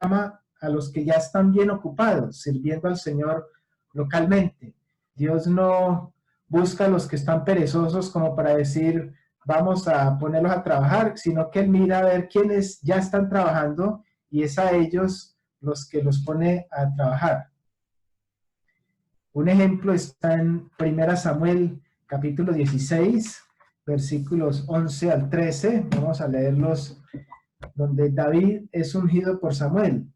llama a los que ya están bien ocupados, sirviendo al Señor localmente. Dios no busca a los que están perezosos como para decir, vamos a ponerlos a trabajar, sino que Él mira a ver quiénes ya están trabajando y es a ellos los que los pone a trabajar. Un ejemplo está en 1 Samuel capítulo 16, versículos 11 al 13. Vamos a leerlos, donde David es ungido por Samuel.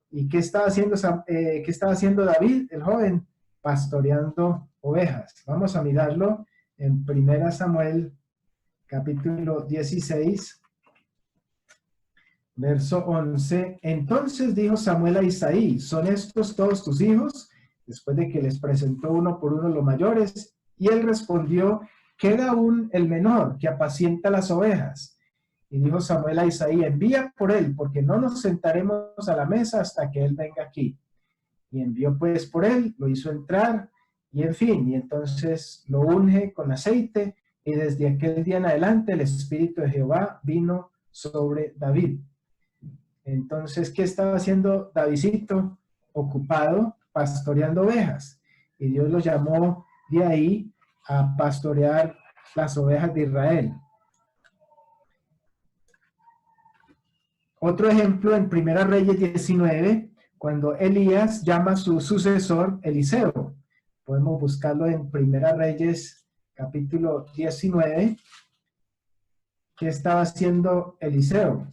¿Y qué estaba haciendo David, el joven? Pastoreando ovejas. Vamos a mirarlo en 1 Samuel capítulo 16, verso 11. Entonces dijo Samuel a Isaí, ¿son estos todos tus hijos? Después de que les presentó uno por uno los mayores, y él respondió, queda aún el menor, que apacienta las ovejas. Y dijo Samuel a Isaí, envía por él, porque no nos sentaremos a la mesa hasta que él venga aquí. Y envió pues por él, lo hizo entrar, y en fin, y entonces lo unge con aceite, y desde aquel día en adelante el Espíritu de Jehová vino sobre David. Entonces, ¿qué estaba haciendo Davidcito? Ocupado pastoreando ovejas. Y Dios lo llamó de ahí a pastorear las ovejas de Israel. Otro ejemplo en 1 Reyes 19, cuando Elías llama a su sucesor Eliseo. Podemos buscarlo en 1 Reyes capítulo 19. ¿Qué estaba haciendo Eliseo?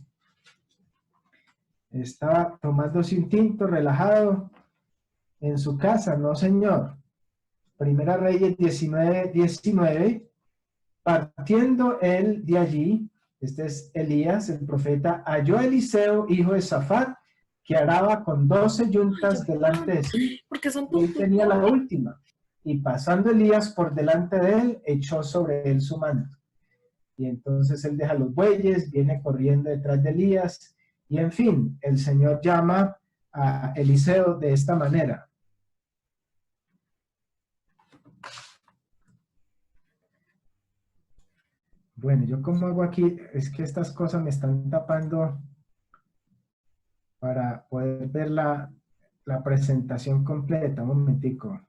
Estaba tomándose un tinto, relajado en su casa, no señor. 1 Reyes 19, partiendo él de allí, este es Elías, el profeta, halló a Eliseo, hijo de Safat, que araba con 12 yuntas delante de sí, y él tenía la última. Y pasando Elías por delante de él, echó sobre él su manto. Y entonces él deja los bueyes, viene corriendo detrás de Elías, y en fin, el Señor llama a Eliseo de esta manera. Bueno, yo como hago aquí, es que estas cosas me están tapando para poder ver la presentación completa. Un momentico.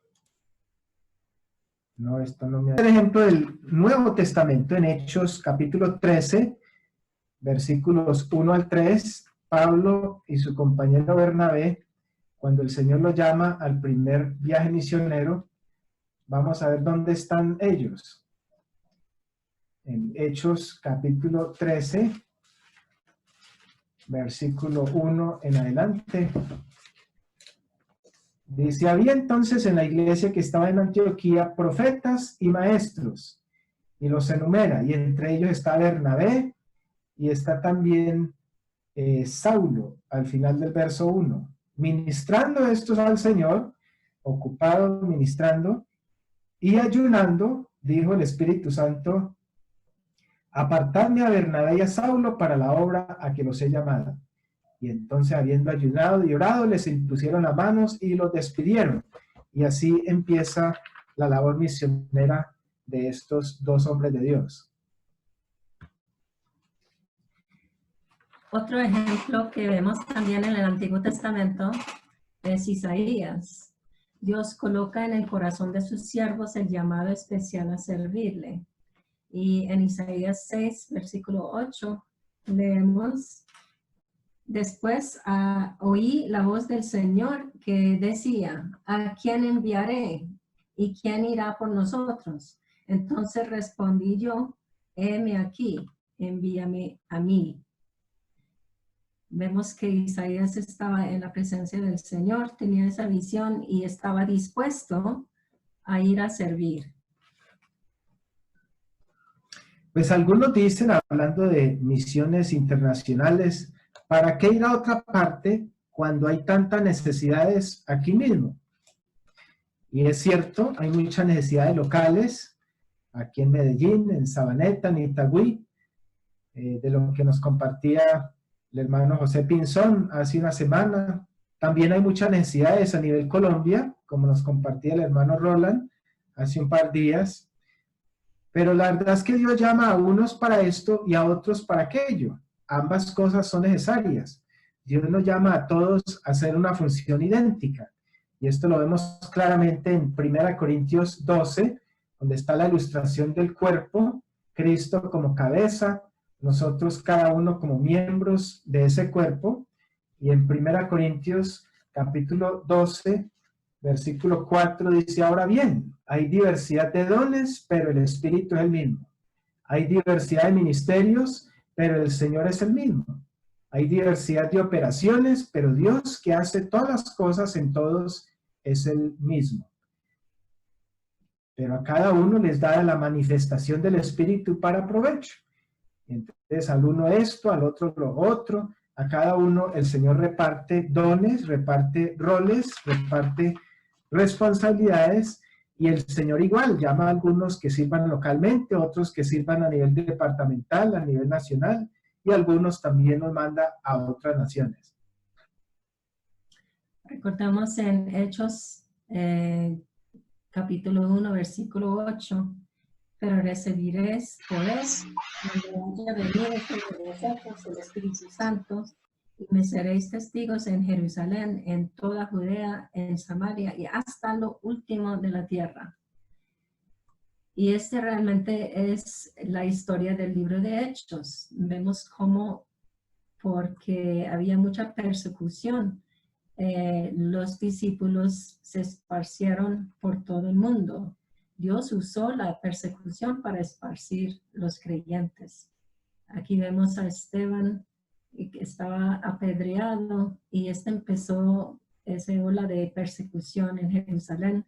No, esto no me... Por ejemplo, del Nuevo Testamento en Hechos capítulo 13, versículos 1 al 3, Pablo y su compañero Bernabé, cuando el Señor los llama al primer viaje misionero, vamos a ver dónde están ellos. En Hechos capítulo 13, versículo 1 en adelante. Dice, había entonces en la iglesia que estaba en Antioquía profetas y maestros, y los enumera, y entre ellos está Bernabé, y está también Saulo, al final del verso 1. Ministrando estos al Señor, ocupado ministrando, y ayunando, dijo el Espíritu Santo, apartadme a Bernabé y a Saulo para la obra a que los he llamado. Y entonces, habiendo ayunado y orado, les impusieron las manos y los despidieron. Y así empieza la labor misionera de estos dos hombres de Dios. Otro ejemplo que vemos también en el Antiguo Testamento es Isaías. Dios coloca en el corazón de sus siervos el llamado especial a servirle. Y en Isaías 6, versículo 8, leemos, después oí la voz del Señor que decía, ¿a quién enviaré? ¿Y quién irá por nosotros? Entonces respondí yo, heme aquí, envíame a mí. Vemos que Isaías estaba en la presencia del Señor, tenía esa visión y estaba dispuesto a ir a servir. Pues algunos dicen, hablando de misiones internacionales, ¿para qué ir a otra parte cuando hay tantas necesidades aquí mismo? Y es cierto, hay muchas necesidades locales, aquí en Medellín, en Sabaneta, en Itagüí, de lo que nos compartía el hermano José Pinzón hace una semana. También hay muchas necesidades a nivel Colombia, como nos compartía el hermano Roland hace un par de días. Pero la verdad es que Dios llama a unos para esto y a otros para aquello. Ambas cosas son necesarias. Dios nos llama a todos a hacer una función idéntica. Y esto lo vemos claramente en 1 Corintios 12, donde está la ilustración del cuerpo, Cristo como cabeza, nosotros cada uno como miembros de ese cuerpo. Y en 1 Corintios capítulo 12, versículo 4 dice, ahora bien, hay diversidad de dones, pero el Espíritu es el mismo. Hay diversidad de ministerios, pero el Señor es el mismo. Hay diversidad de operaciones, pero Dios que hace todas las cosas en todos es el mismo. Pero a cada uno les da la manifestación del Espíritu para provecho. Entonces al uno esto, al otro lo otro, a cada uno el Señor reparte dones, reparte roles, reparte responsabilidades, y el Señor igual llama a algunos que sirvan localmente, otros que sirvan a nivel departamental, a nivel nacional, y algunos también nos manda a otras naciones. Recordamos en Hechos capítulo 1, versículo 8, pero recibiréis poder cuando haya venido sobre vosotros el Espíritu Santo, y me seréis testigos en Jerusalén, en toda Judea, en Samaria y hasta lo último de la tierra. Y este realmente es la historia del libro de Hechos. Vemos cómo, porque había mucha persecución, los discípulos se esparcieron por todo el mundo. Dios usó la persecución para esparcir los creyentes. Aquí vemos a Esteban, que estaba apedreado, y empezó esa ola de persecución en Jerusalén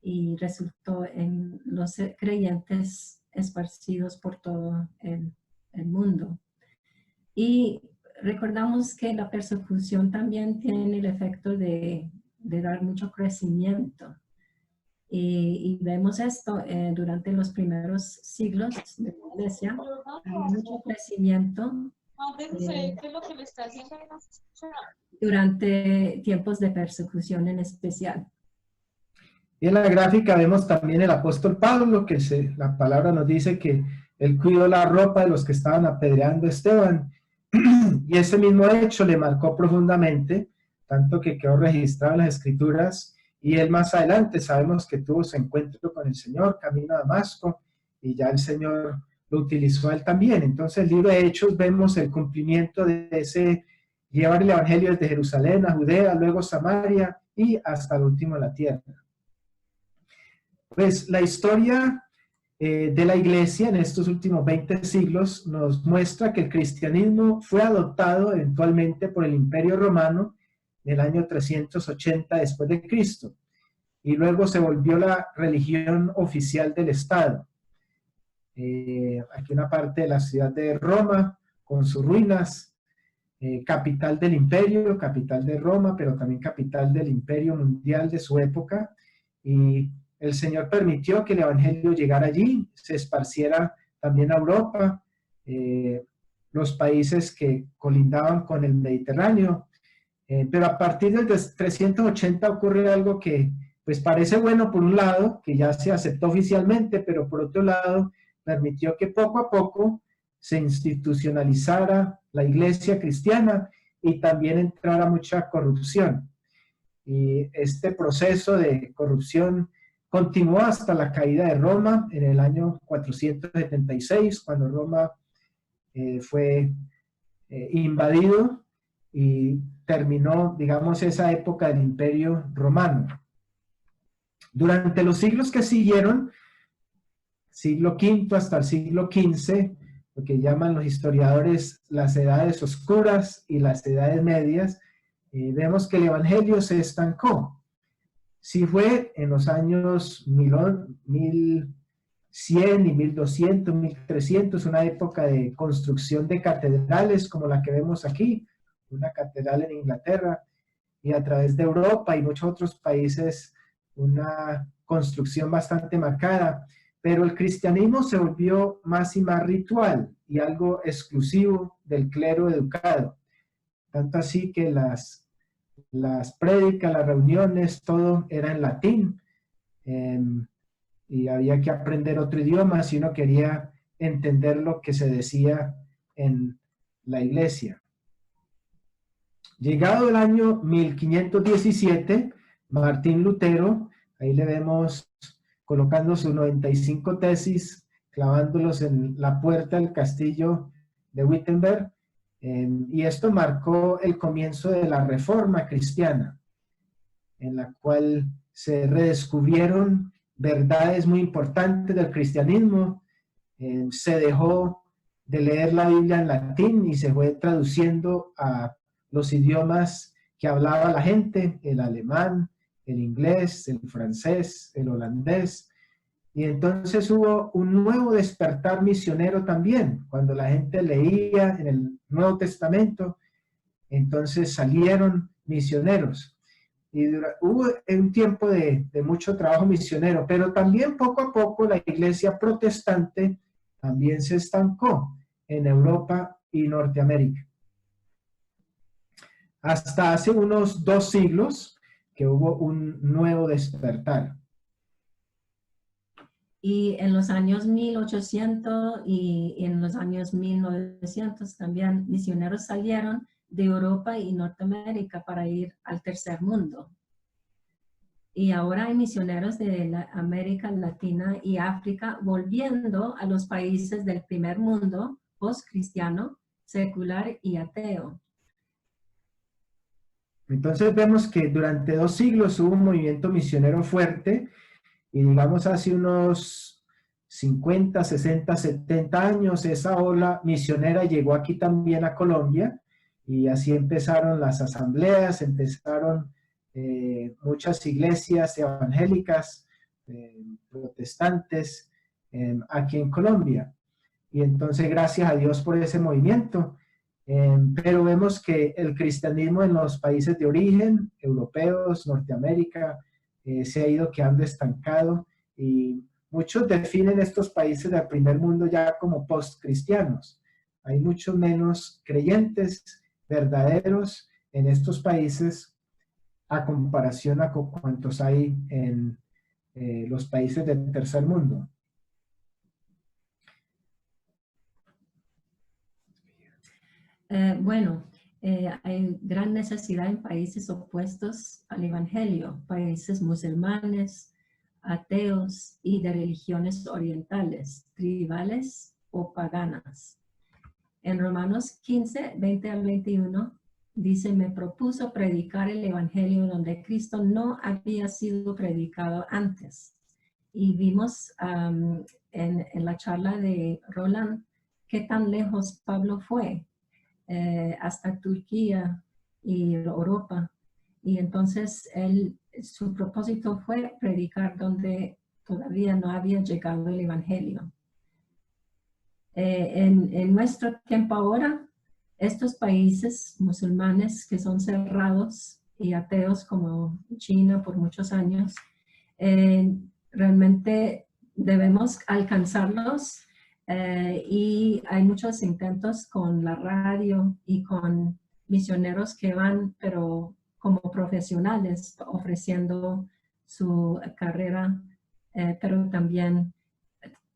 y resultó en los creyentes esparcidos por todo el mundo. Y recordamos que la persecución también tiene el efecto de dar mucho crecimiento. Y vemos esto durante los primeros siglos de la iglesia. Hay mucho crecimiento durante tiempos de persecución en especial. Y en la gráfica vemos también el apóstol Pablo, que la palabra nos dice que él cuidó la ropa de los que estaban apedreando a Esteban. Y ese mismo hecho le marcó profundamente, tanto que quedó registrado en las Escrituras, y él más adelante sabemos que tuvo su encuentro con el Señor, camino a Damasco, y ya el Señor lo utilizó a él también. Entonces, el libro de Hechos vemos el cumplimiento de ese llevar el Evangelio desde Jerusalén a Judea, luego Samaria y hasta el último de la tierra. Pues la historia de la iglesia en estos últimos 20 siglos nos muestra que el cristianismo fue adoptado eventualmente por el Imperio Romano en el año 380 después de Cristo, y luego se volvió la religión oficial del Estado. Aquí una parte de la ciudad de Roma con sus ruinas, capital del imperio, capital de Roma, pero también capital del imperio mundial de su época, y el Señor permitió que el Evangelio llegara allí, se esparciera también a Europa, los países que colindaban con el Mediterráneo, pero a partir del 380 ocurre algo que pues parece bueno por un lado, que ya se aceptó oficialmente, pero por otro lado permitió que poco a poco se institucionalizara la iglesia cristiana y también entrara mucha corrupción. Y este proceso de corrupción continuó hasta la caída de Roma en el año 476, cuando Roma fue invadido y terminó, digamos, esa época del Imperio Romano. Durante los siglos que siguieron, siglo V hasta el siglo XV, lo que llaman los historiadores las edades oscuras y las edades medias, vemos que el Evangelio se estancó. Sí fue en los años 1100 y 1200, 1300, una época de construcción de catedrales como la que vemos aquí, una catedral en Inglaterra, y a través de Europa y muchos otros países una construcción bastante marcada, pero el cristianismo se volvió más y más ritual y algo exclusivo del clero educado, tanto así que las prédicas, las reuniones, todo era en latín, y había que aprender otro idioma si uno quería entender lo que se decía en la iglesia. Llegado el año 1517, Martín Lutero, ahí le vemos colocando sus 95 tesis, clavándolos en la puerta del castillo de Wittenberg, y esto marcó el comienzo de la Reforma cristiana, en la cual se redescubrieron verdades muy importantes del cristianismo. Se dejó de leer la Biblia en latín y se fue traduciendo a los idiomas que hablaba la gente, el alemán, el inglés, el francés, el holandés. Y entonces hubo un nuevo despertar misionero también. Cuando la gente leía en el Nuevo Testamento, entonces salieron misioneros. Y hubo un tiempo de mucho trabajo misionero, pero también poco a poco la iglesia protestante también se estancó en Europa y Norteamérica. Hasta hace unos 2 siglos que hubo un nuevo despertar. Y en los años 1800 y en los años 1900 también misioneros salieron de Europa y Norteamérica para ir al tercer mundo. Y ahora hay misioneros de la América Latina y África volviendo a los países del primer mundo, post-cristiano, secular y ateo. Entonces vemos que durante 2 siglos hubo un movimiento misionero fuerte, y digamos hace unos 50, 60, 70 años esa ola misionera llegó aquí también a Colombia, y así empezaron las asambleas, empezaron muchas iglesias evangélicas, protestantes, aquí en Colombia. Y entonces gracias a Dios por ese movimiento. Pero vemos que el cristianismo en los países de origen, europeos, Norteamérica, se ha ido quedando estancado, y muchos definen estos países del primer mundo ya como post-cristianos. Hay muchos menos creyentes verdaderos en estos países a comparación a cuántos hay en los países del tercer mundo. Hay gran necesidad en países opuestos al Evangelio, países musulmanes, ateos y de religiones orientales, tribales o paganas. En Romanos 15, 20 al 21, dice, me propuso predicar el Evangelio donde Cristo no había sido predicado antes. Y vimos en la charla de Roland qué tan lejos Pablo fue, hasta Turquía y Europa. Y entonces su propósito fue predicar donde todavía no había llegado el Evangelio. En nuestro tiempo ahora, estos países musulmanes que son cerrados y ateos como China por muchos años, realmente debemos alcanzarlos, y hay muchos intentos con la radio y con misioneros que van, pero como profesionales, ofreciendo su carrera, pero también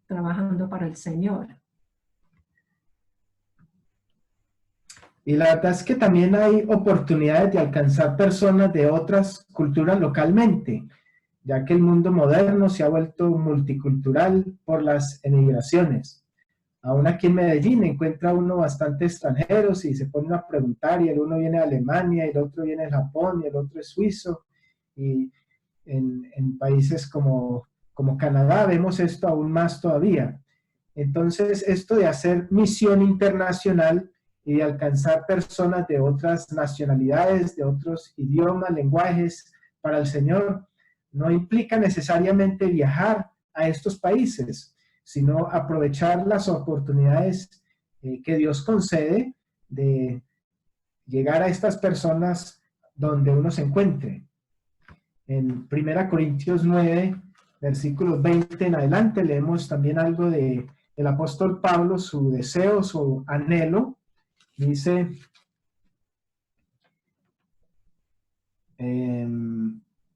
trabajando para el Señor. Y la verdad es que también hay oportunidades de alcanzar personas de otras culturas localmente, ya que el mundo moderno se ha vuelto multicultural por las emigraciones. Aún aquí en Medellín encuentra uno bastante extranjeros y se pone a preguntar, y el uno viene de Alemania, y el otro viene de Japón, y el otro es suizo. Y en países como Canadá vemos esto aún más todavía. Entonces, esto de hacer misión internacional y de alcanzar personas de otras nacionalidades, de otros idiomas, lenguajes, para el Señor, no implica necesariamente viajar a estos países, sino aprovechar las oportunidades que Dios concede de llegar a estas personas donde uno se encuentre. En 1 Corintios 9, versículos 20 en adelante, leemos también algo del apóstol Pablo, su deseo, su anhelo. Dice,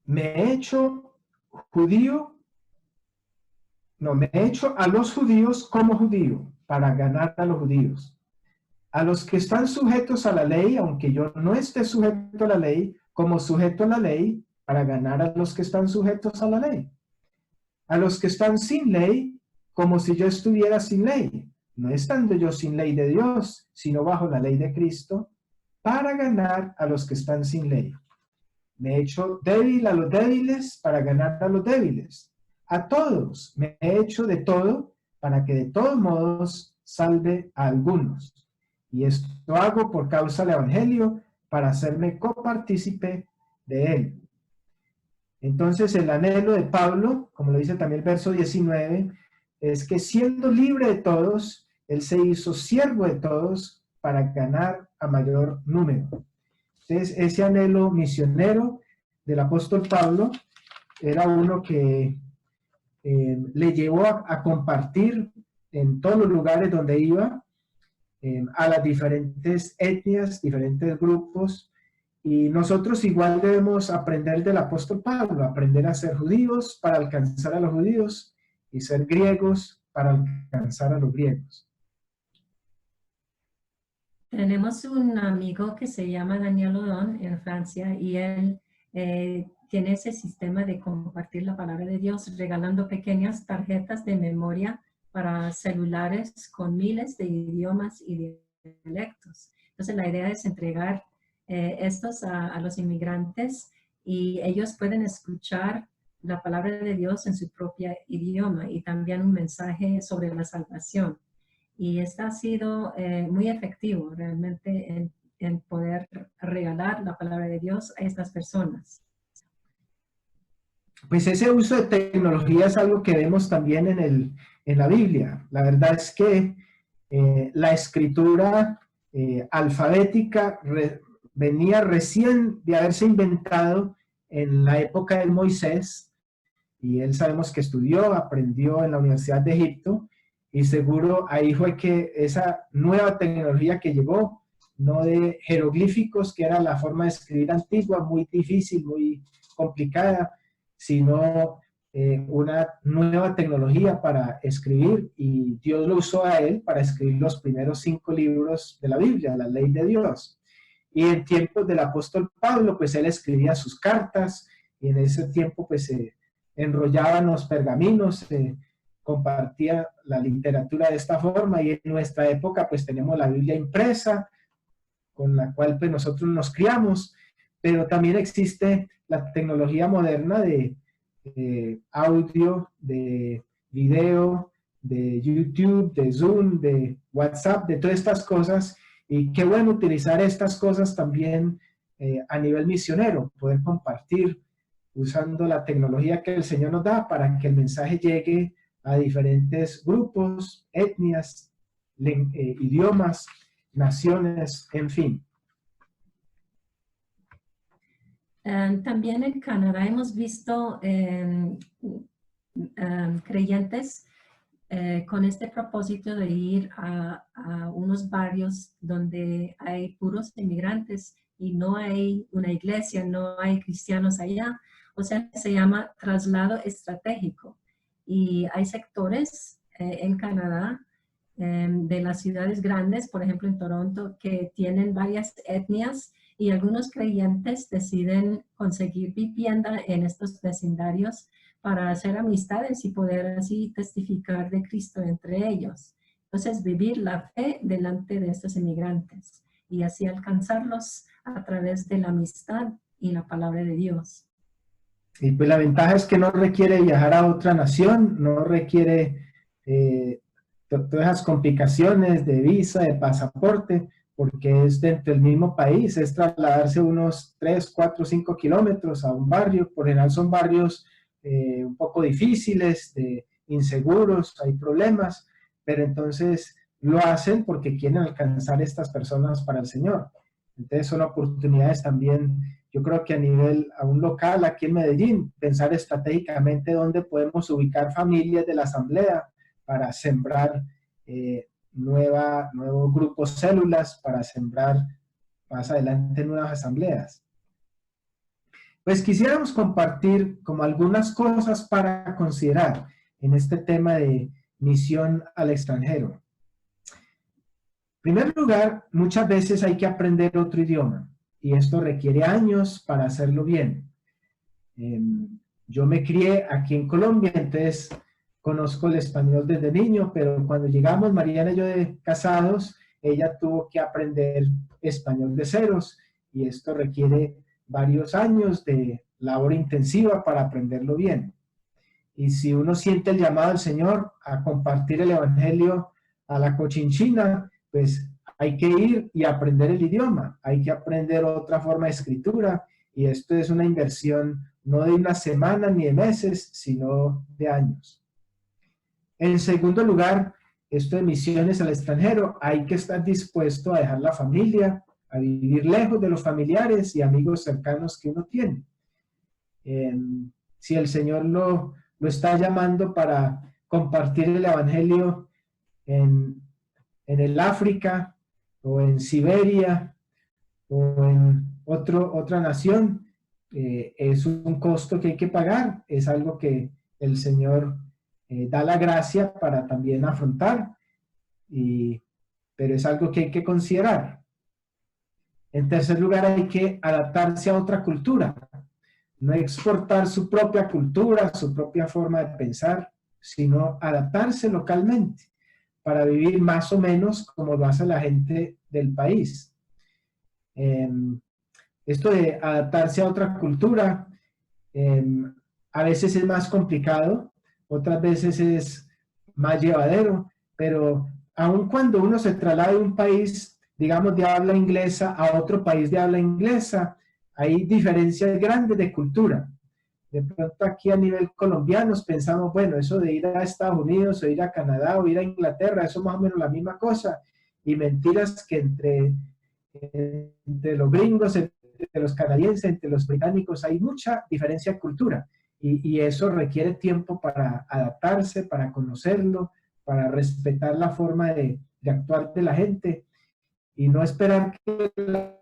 me he hecho a los judíos como judío, para ganar a los judíos. a los que están sujetos a la ley, aunque yo no esté sujeto a la ley, como sujeto a la ley, para ganar a los que están sujetos a la ley. A los que están sin ley, como si yo estuviera sin ley, no estando yo sin ley de Dios, sino bajo la ley de Cristo, para ganar a los que están sin ley. Me he hecho débil a los débiles para ganar a los débiles. A todos me he hecho de todo para que de todos modos salve a algunos. Y esto hago por causa del Evangelio, para hacerme copartícipe de él. Entonces el anhelo de Pablo, como lo dice también el verso 19, es que siendo libre de todos, él se hizo siervo de todos para ganar a mayor número. Entonces ese anhelo misionero del apóstol Pablo era uno que le llevó a compartir en todos los lugares donde iba, a las diferentes etnias, diferentes grupos, y nosotros igual debemos aprender del apóstol Pablo, aprender a ser judíos para alcanzar a los judíos y ser griegos para alcanzar a los griegos. Tenemos un amigo que se llama Daniel Odon en Francia y él tiene ese sistema de compartir la palabra de Dios regalando pequeñas tarjetas de memoria para celulares con miles de idiomas y dialectos. Entonces la idea es entregar estos a los inmigrantes y ellos pueden escuchar la palabra de Dios en su propio idioma y también un mensaje sobre la salvación. Y esto ha sido muy efectivo realmente en poder regalar la palabra de Dios a estas personas. Pues ese uso de tecnología es algo que vemos también en la Biblia. La verdad es que la escritura alfabética venía recién de haberse inventado en la época de Moisés, y él sabemos que estudió, aprendió en la Universidad de Egipto, y seguro ahí fue que esa nueva tecnología que llegó, no de jeroglíficos, que era la forma de escribir antigua, muy difícil, muy complicada, sino una nueva tecnología para escribir, y Dios lo usó a él para escribir los primeros 5 libros de la Biblia, la ley de Dios. Y en tiempos del apóstol Pablo, pues él escribía sus cartas, y en ese tiempo pues se enrollaban los pergaminos, se compartía la literatura de esta forma, y en nuestra época pues tenemos la Biblia impresa, con la cual pues nosotros nos criamos, pero también existe la tecnología moderna de audio, de video, de YouTube, de Zoom, de WhatsApp, de todas estas cosas, y qué bueno utilizar estas cosas también a nivel misionero, poder compartir usando la tecnología que el Señor nos da para que el mensaje llegue a diferentes grupos, etnias, idiomas, naciones, en fin. También en Canadá hemos visto creyentes con este propósito de ir a unos barrios donde hay puros inmigrantes y no hay una iglesia, no hay cristianos allá. O sea, se llama traslado estratégico. Y hay sectores en Canadá, de las ciudades grandes, por ejemplo en Toronto, que tienen varias etnias, y algunos creyentes deciden conseguir vivienda en estos vecindarios para hacer amistades y poder así testificar de Cristo entre ellos. Entonces, vivir la fe delante de estos inmigrantes y así alcanzarlos a través de la amistad y la palabra de Dios. Y pues la ventaja es que no requiere viajar a otra nación, no requiere todas esas complicaciones de visa, de pasaporte, porque es dentro del mismo país, es trasladarse unos 3, 4, 5 kilómetros a un barrio. Por general son barrios un poco difíciles, inseguros, hay problemas, pero entonces lo hacen porque quieren alcanzar a estas personas para el Señor. Entonces son oportunidades también, yo creo que a un local aquí en Medellín, pensar estratégicamente dónde podemos ubicar familias de la asamblea para sembrar nuevos grupos, células, para sembrar más adelante nuevas asambleas. Pues quisiéramos compartir como algunas cosas para considerar en este tema de misión al extranjero. primer lugar, muchas veces hay que aprender otro idioma y esto requiere años para hacerlo bien. Yo me crié aquí en Colombia, entonces conozco el español desde niño, pero cuando llegamos, Mariana y yo de casados, ella tuvo que aprender español de ceros y esto requiere varios años de labor intensiva para aprenderlo bien. Y si uno siente el llamado del Señor a compartir el Evangelio a la Cochinchina, pues hay que ir y aprender el idioma, hay que aprender otra forma de escritura, y esto es una inversión no de una semana ni de meses, sino de años. En segundo lugar, esto de misiones al extranjero, hay que estar dispuesto a dejar la familia, a vivir lejos de los familiares y amigos cercanos que uno tiene. Si el Señor lo está llamando para compartir el Evangelio en el África o en Siberia o en otra nación, es un costo que hay que pagar, es algo que el Señor da la gracia para también afrontar, pero es algo que hay que considerar. En tercer lugar, hay que adaptarse a otra cultura, no exportar su propia cultura, su propia forma de pensar, sino adaptarse localmente para vivir más o menos como lo hace la gente del país. Esto de adaptarse a otra cultura a veces es más complicado, otras veces es más llevadero, pero aun cuando uno se traslada de un país, digamos, de habla inglesa a otro país de habla inglesa, hay diferencias grandes de cultura. De pronto aquí a nivel colombiano pensamos, bueno, eso de ir a Estados Unidos o ir a Canadá o ir a Inglaterra, eso es más o menos la misma cosa. Y mentiras que entre los gringos, entre los canadienses, entre los británicos, hay mucha diferencia de cultura. Y eso requiere tiempo para adaptarse, para conocerlo, para respetar la forma de actuar de la gente y no esperar que la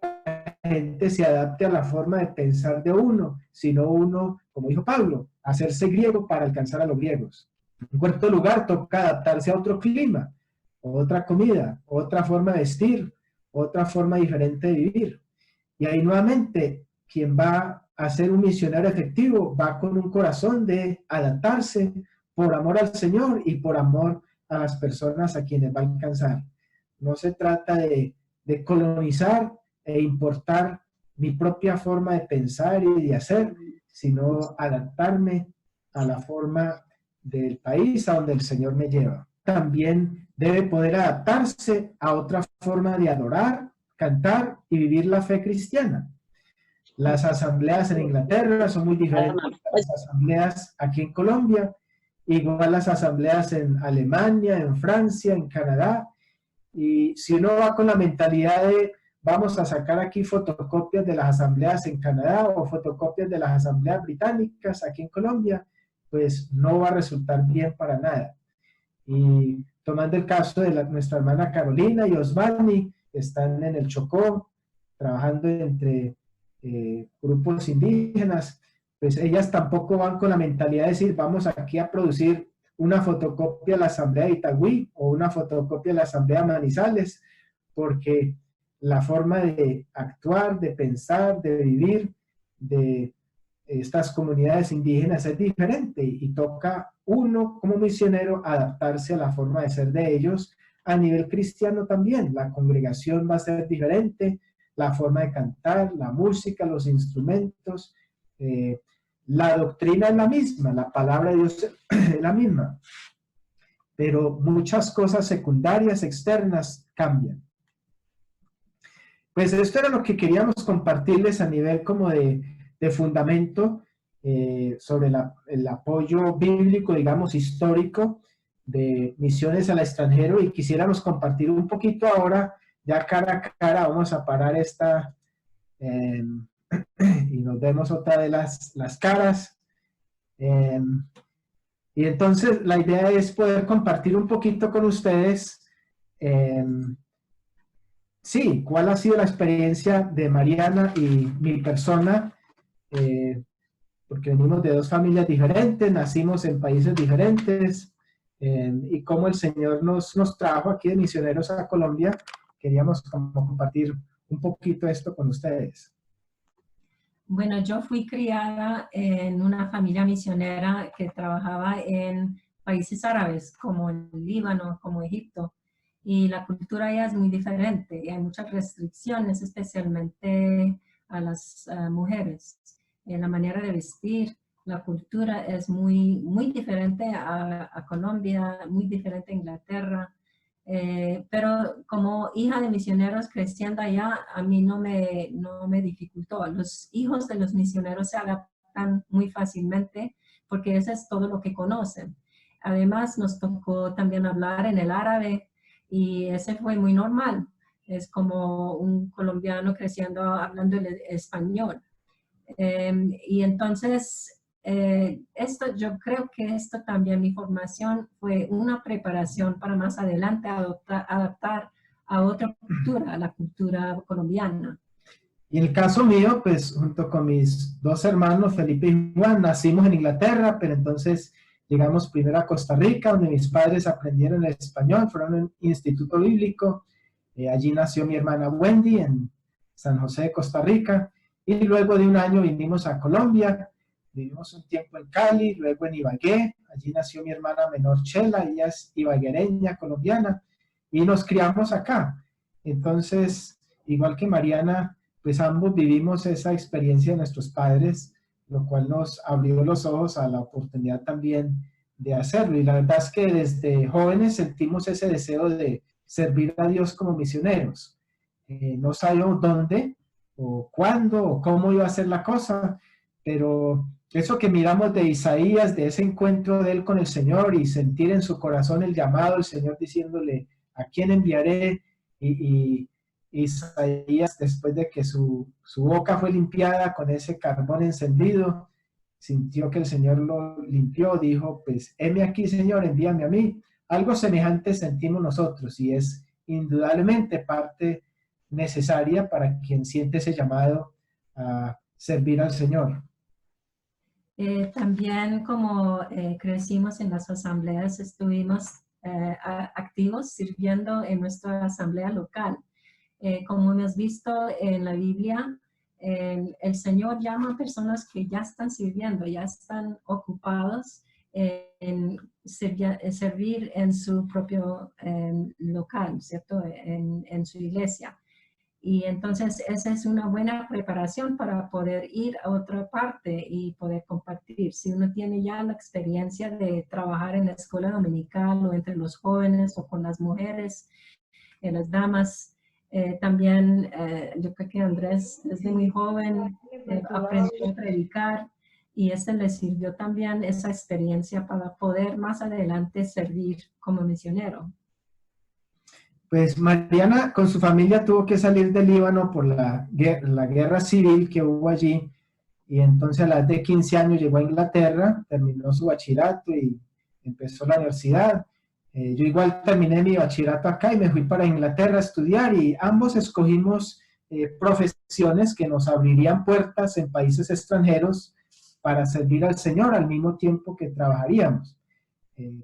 gente se adapte a la forma de pensar de uno, sino uno, como dijo Pablo, hacerse griego para alcanzar a los griegos. En cuarto lugar, toca adaptarse a otro clima, otra comida, otra forma de vestir, otra forma diferente de vivir. Y ahí nuevamente, quien va a ser un misionero efectivo va con un corazón de adaptarse por amor al Señor y por amor a las personas a quienes va a alcanzar. No se trata de colonizar e importar mi propia forma de pensar y de hacer, sino adaptarme a la forma del país a donde el Señor me lleva. También debe poder adaptarse a otra forma de adorar, cantar y vivir la fe cristiana. Las asambleas en Inglaterra son muy diferentes a las asambleas aquí en Colombia, igual las asambleas en Alemania, en Francia, en Canadá. Y si uno va con la mentalidad de vamos a sacar aquí fotocopias de las asambleas en Canadá o fotocopias de las asambleas británicas aquí en Colombia, pues no va a resultar bien para nada. Y tomando el caso de nuestra hermana Carolina y Osvaldi, están en el Chocó, trabajando entre grupos indígenas, pues ellas tampoco van con la mentalidad de decir vamos aquí a producir una fotocopia de la Asamblea de Itagüí o una fotocopia de la Asamblea de Manizales, porque la forma de actuar, de pensar, de vivir de estas comunidades indígenas es diferente y toca uno como misionero adaptarse a la forma de ser de ellos. A nivel cristiano también, la congregación va a ser diferente, la forma de cantar, la música, los instrumentos, la doctrina es la misma, la palabra de Dios es la misma, pero muchas cosas secundarias, externas, cambian. Pues esto era lo que queríamos compartirles a nivel como de fundamento sobre el apoyo bíblico, digamos, histórico de misiones al extranjero, y quisiéramos compartir un poquito ahora, ya cara a cara, vamos a parar esta y nos vemos otra de las caras. Y entonces la idea es poder compartir un poquito con ustedes, sí, cuál ha sido la experiencia de Mariana y mi persona, porque venimos de dos familias diferentes, nacimos en países diferentes, y cómo el Señor nos trajo aquí de misioneros a Colombia, queríamos como compartir un poquito esto con ustedes. Bueno, yo fui criada en una familia misionera que trabajaba en países árabes como el Líbano, como Egipto, y la cultura allá es muy diferente y hay muchas restricciones, especialmente a las mujeres. La manera de vestir, la cultura es muy diferente a Colombia, muy diferente a Inglaterra. Pero como hija de misioneros creciendo allá, a mí no me dificultó. Los hijos de los misioneros se adaptan muy fácilmente porque eso es todo lo que conocen. Además, nos tocó también hablar en el árabe y ese fue muy normal. Es como un colombiano creciendo hablando el español. Y entonces, yo creo que esto también, mi formación fue una preparación para más adelante adaptar a otra cultura, a la cultura colombiana. Y en el caso mío, pues junto con mis dos hermanos, Felipe y Juan, nacimos en Inglaterra, pero entonces llegamos primero a Costa Rica, donde mis padres aprendieron el español, fueron a un instituto bíblico. Allí nació mi hermana Wendy, en San José de Costa Rica. Y luego de un año vinimos a Colombia, vivimos un tiempo en Cali, luego en Ibagué. Allí nació mi hermana menor Chela, ella es ibaguereña, colombiana, y nos criamos acá. Entonces, igual que Mariana, pues ambos vivimos esa experiencia de nuestros padres, lo cual nos abrió los ojos a la oportunidad también de hacerlo. Y la verdad es que desde jóvenes sentimos ese deseo de servir a Dios como misioneros. No sabíamos dónde, o cuándo, o cómo iba a ser la cosa, pero eso que miramos de Isaías, de ese encuentro de él con el Señor y sentir en su corazón el llamado del Señor diciéndole, ¿a quién enviaré? Y Isaías, después de que su boca fue limpiada con ese carbón encendido, sintió que el Señor lo limpió, dijo, pues, heme aquí, Señor, envíame a mí. Algo semejante sentimos nosotros y es indudablemente parte necesaria para quien siente ese llamado a servir al Señor. También como crecimos en las asambleas, estuvimos activos sirviendo en nuestra asamblea local. Como hemos visto en la Biblia, el Señor llama a personas que ya están sirviendo, ya están ocupados en servir en su propio local, ¿cierto? En su iglesia. Y entonces esa es una buena preparación para poder ir a otra parte y poder compartir. Si uno tiene ya la experiencia de trabajar en la escuela dominical o entre los jóvenes o con las mujeres, las damas, también yo creo que Andrés desde muy joven aprendió a predicar y ese le sirvió también esa experiencia para poder más adelante servir como misionero. Pues Mariana con su familia tuvo que salir del Líbano por la guerra civil que hubo allí y entonces a la edad de 15 años llegó a Inglaterra, terminó su bachillerato y empezó la universidad. Yo igual terminé mi bachillerato acá y me fui para Inglaterra a estudiar y ambos escogimos profesiones que nos abrirían puertas en países extranjeros para servir al Señor al mismo tiempo que trabajaríamos.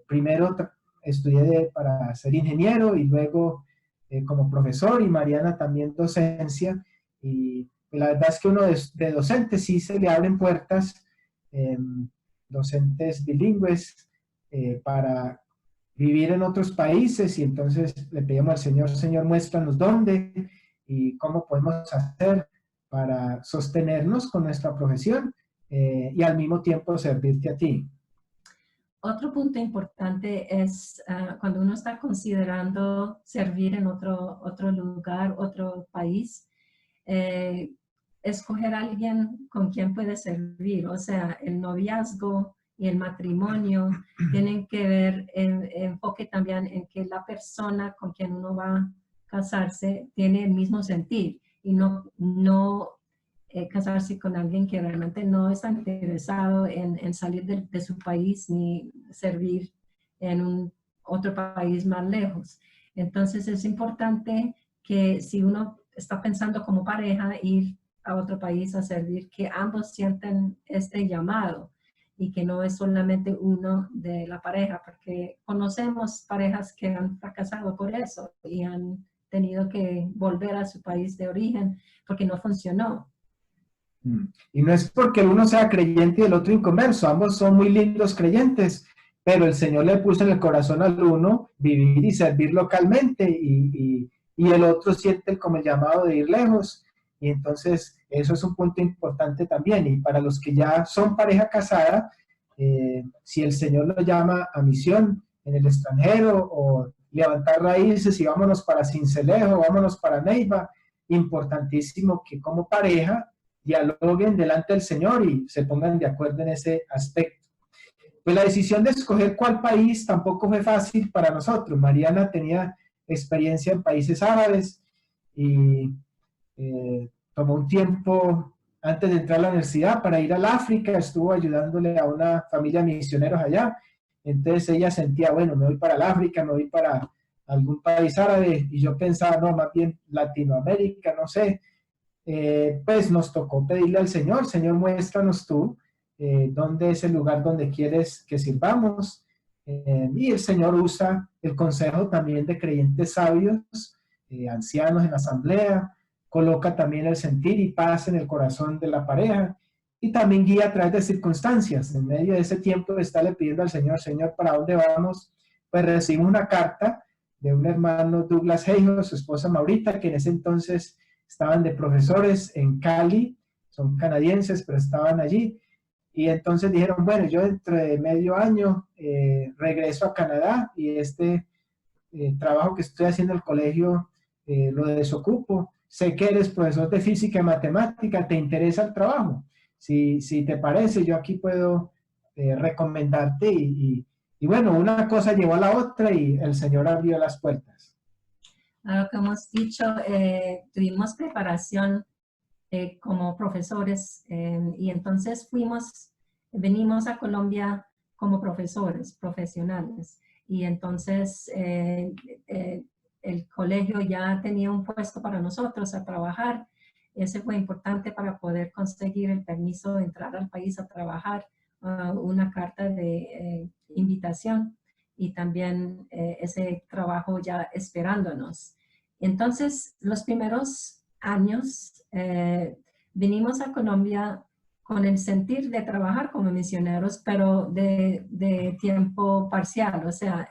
Primero estudié para ser ingeniero y luego como profesor y Mariana también docencia. Y la verdad es que uno de docente sí se le abren puertas, docentes bilingües para vivir en otros países y entonces le pedimos al Señor, Señor, muéstranos dónde y cómo podemos hacer para sostenernos con nuestra profesión y al mismo tiempo servirte a ti. Otro punto importante es cuando uno está considerando servir en otro lugar, otro país, escoger a alguien con quien puede servir. O sea, el noviazgo y el matrimonio tienen que ver enfoque también en que la persona con quien uno va a casarse tiene el mismo sentir y no casarse con alguien que realmente no está interesado en salir de su país ni servir en otro país más lejos. Entonces es importante que si uno está pensando como pareja ir a otro país a servir, que ambos sienten este llamado y que no es solamente uno de la pareja, porque conocemos parejas que han fracasado por eso y han tenido que volver a su país de origen porque no funcionó. Y no es porque el uno sea creyente y el otro inconverso, ambos son muy lindos creyentes, pero el Señor le puso en el corazón al uno vivir y servir localmente y el otro siente como el llamado de ir lejos. Y entonces eso es un punto importante también. Y para los que ya son pareja casada, si el Señor lo llama a misión en el extranjero o levantar raíces y vámonos para Sincelejo, vámonos para Neiva, importantísimo que como pareja dialoguen delante del Señor y se pongan de acuerdo en ese aspecto. Pues la decisión de escoger cuál país tampoco fue fácil para nosotros. Mariana tenía experiencia en países árabes y tomó un tiempo antes de entrar a la universidad para ir al África, estuvo ayudándole a una familia de misioneros allá. Entonces ella sentía, bueno, me voy para el África, me voy para algún país árabe, y yo pensaba, no, más bien Latinoamérica, no sé. Pues nos tocó pedirle al Señor, Señor, muéstranos tú dónde es el lugar donde quieres que sirvamos. Y el Señor usa el consejo también de creyentes sabios, ancianos en la asamblea, coloca también el sentir y paz en el corazón de la pareja y también guía a través de circunstancias. En medio de ese tiempo de estarle pidiendo al Señor, Señor, ¿para dónde vamos? Pues recibimos una carta de un hermano Douglas Heijo, su esposa Maurita, que en ese entonces estaban de profesores en Cali, son canadienses, pero estaban allí. Y entonces dijeron, bueno, yo dentro de medio año regreso a Canadá y este trabajo que estoy haciendo en el colegio lo desocupo. Sé que eres profesor de física y matemática, ¿te interesa el trabajo? Si te parece, yo aquí puedo recomendarte y bueno, una cosa llevó a la otra y el Señor abrió las puertas. Como hemos dicho, tuvimos preparación como profesores y entonces venimos a Colombia como profesores profesionales y entonces el colegio ya tenía un puesto para nosotros a trabajar. Ese fue importante para poder conseguir el permiso de entrar al país a trabajar, una carta de invitación y también ese trabajo ya esperándonos. Entonces, los primeros años vinimos a Colombia con el sentir de trabajar como misioneros, pero de tiempo parcial, o sea,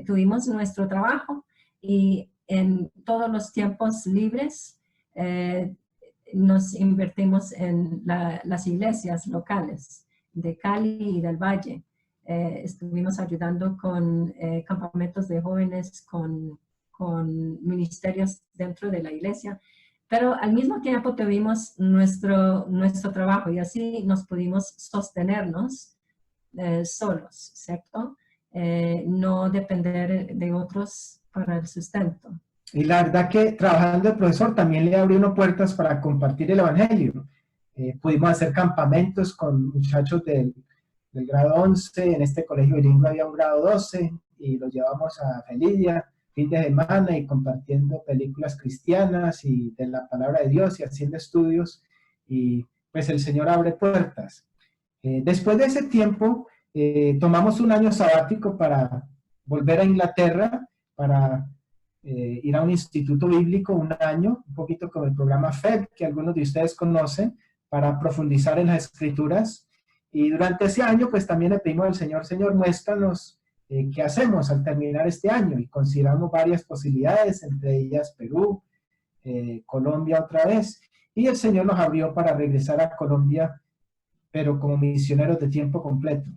tuvimos nuestro trabajo y en todos los tiempos libres nos invertimos en las iglesias locales de Cali y del Valle. Estuvimos ayudando con campamentos de jóvenes, con ministerios dentro de la iglesia, pero al mismo tiempo tuvimos nuestro trabajo y así nos pudimos sostenernos solos, ¿cierto? No depender de otros para el sustento. Y la verdad que trabajando de profesor también le abrió unas puertas para compartir el evangelio. Pudimos hacer campamentos con muchachos del grado 11, en este colegio bilingüe había un grado 12 y los llevamos a Felidia, fin de semana y compartiendo películas cristianas y de la palabra de Dios y haciendo estudios y pues el Señor abre puertas. Después de ese tiempo tomamos un año sabático para volver a Inglaterra, para ir a un instituto bíblico un año, un poquito como el programa FEB que algunos de ustedes conocen, para profundizar en las escrituras. Y durante ese año pues también le pedimos al Señor, Señor, muéstranos qué hacemos al terminar este año y consideramos varias posibilidades, entre ellas Perú, Colombia otra vez, y el Señor nos abrió para regresar a Colombia, pero como misioneros de tiempo completo.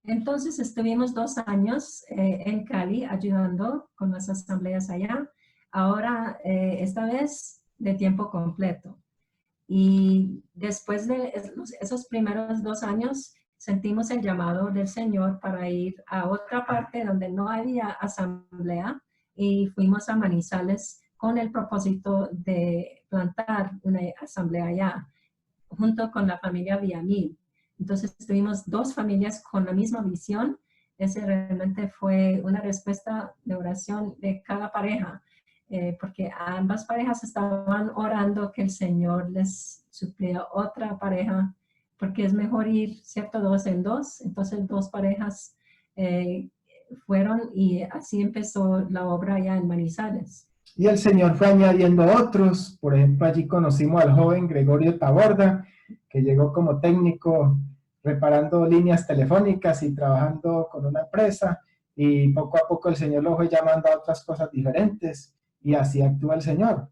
Entonces estuvimos 2 años en Cali ayudando con las asambleas allá, ahora esta vez de tiempo completo. Y después de esos primeros 2 años sentimos el llamado del Señor para ir a otra parte donde no había asamblea y fuimos a Manizales con el propósito de plantar una asamblea allá, junto con la familia Villamil. Entonces tuvimos 2 familias con la misma visión. Ese realmente fue una respuesta de oración de cada pareja, porque ambas parejas estaban orando que el Señor les supliera otra pareja, porque es mejor ir, ¿cierto? 2 en 2. Entonces 2 parejas fueron y así empezó la obra allá en Manizales. Y el Señor fue añadiendo otros. Por ejemplo, allí conocimos al joven Gregorio Taborda, que llegó como técnico reparando líneas telefónicas y trabajando con una empresa. Y poco a poco el Señor lo fue llamando a otras cosas diferentes. Y así actúa el Señor.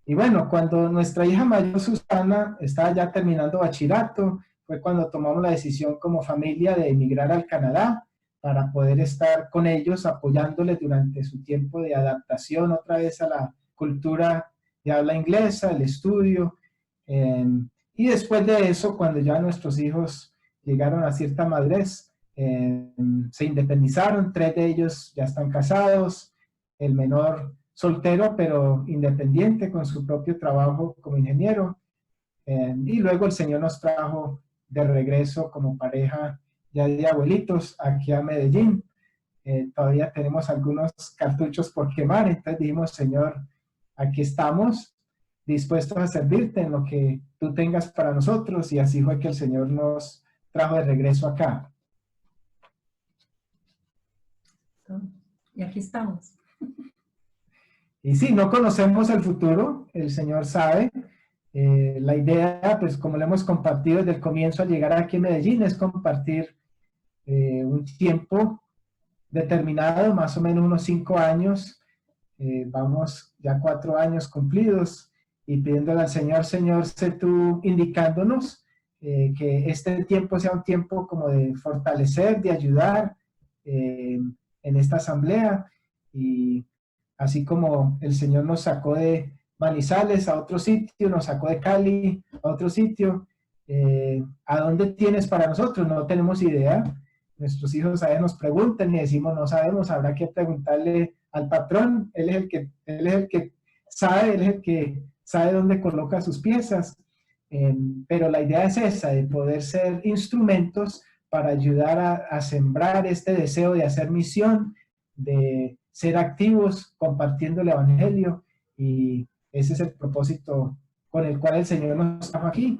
Y bueno, cuando nuestra hija mayor Susana estaba ya terminando bachillerato, fue cuando tomamos la decisión como familia de emigrar al Canadá para poder estar con ellos, apoyándoles durante su tiempo de adaptación otra vez a la cultura de habla inglesa, el estudio. Y después de eso, cuando ya nuestros hijos llegaron a cierta madurez, se independizaron, 3 de ellos ya están casados, el menor soltero pero independiente con su propio trabajo como ingeniero. Y luego el Señor nos trajo de regreso como pareja ya de abuelitos aquí a Medellín. Todavía tenemos algunos cartuchos por quemar, entonces dijimos, Señor, aquí estamos dispuestos a servirte en lo que tú tengas para nosotros, y así fue que el Señor nos trajo de regreso acá. Y aquí estamos. Y sí, no conocemos el futuro, el Señor sabe. La idea, pues como lo hemos compartido desde el comienzo al llegar aquí a Medellín, es compartir un tiempo determinado, más o menos unos 5 años. Vamos ya 4 años cumplidos y pidiéndole al Señor, Señor, sé tú indicándonos que este tiempo sea un tiempo como de fortalecer, de ayudar en esta asamblea. Y así como el Señor nos sacó de Manizales a otro sitio, nos sacó de Cali a otro sitio, ¿a dónde tienes para nosotros? No tenemos idea. Nuestros hijos a veces nos preguntan y decimos no sabemos, habrá que preguntarle al patrón, él es el que sabe, él es el que sabe dónde coloca sus piezas. Pero la idea es esa, de poder ser instrumentos para ayudar a sembrar este deseo de hacer misión, de ser activos compartiendo el Evangelio, y ese es el propósito con el cual el Señor nos trajo aquí,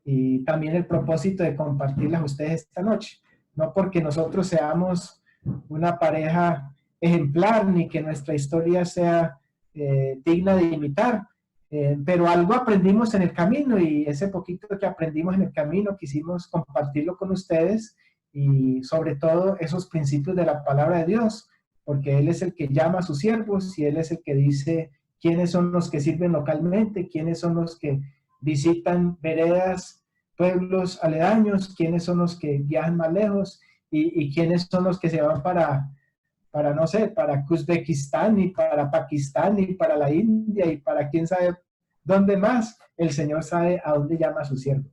y también el propósito de compartirles a ustedes esta noche. No porque nosotros seamos una pareja ejemplar, ni que nuestra historia sea digna de imitar, pero algo aprendimos en el camino, y ese poquito que aprendimos en el camino quisimos compartirlo con ustedes, y sobre todo esos principios de la palabra de Dios, porque Él es el que llama a sus siervos y Él es el que dice quiénes son los que sirven localmente, quiénes son los que visitan veredas, pueblos aledaños, quiénes son los que viajan más lejos, y quiénes son los que se van para no sé, para Uzbekistán y para Pakistán y para la India y para quién sabe dónde más. El Señor sabe a dónde llama a sus siervos.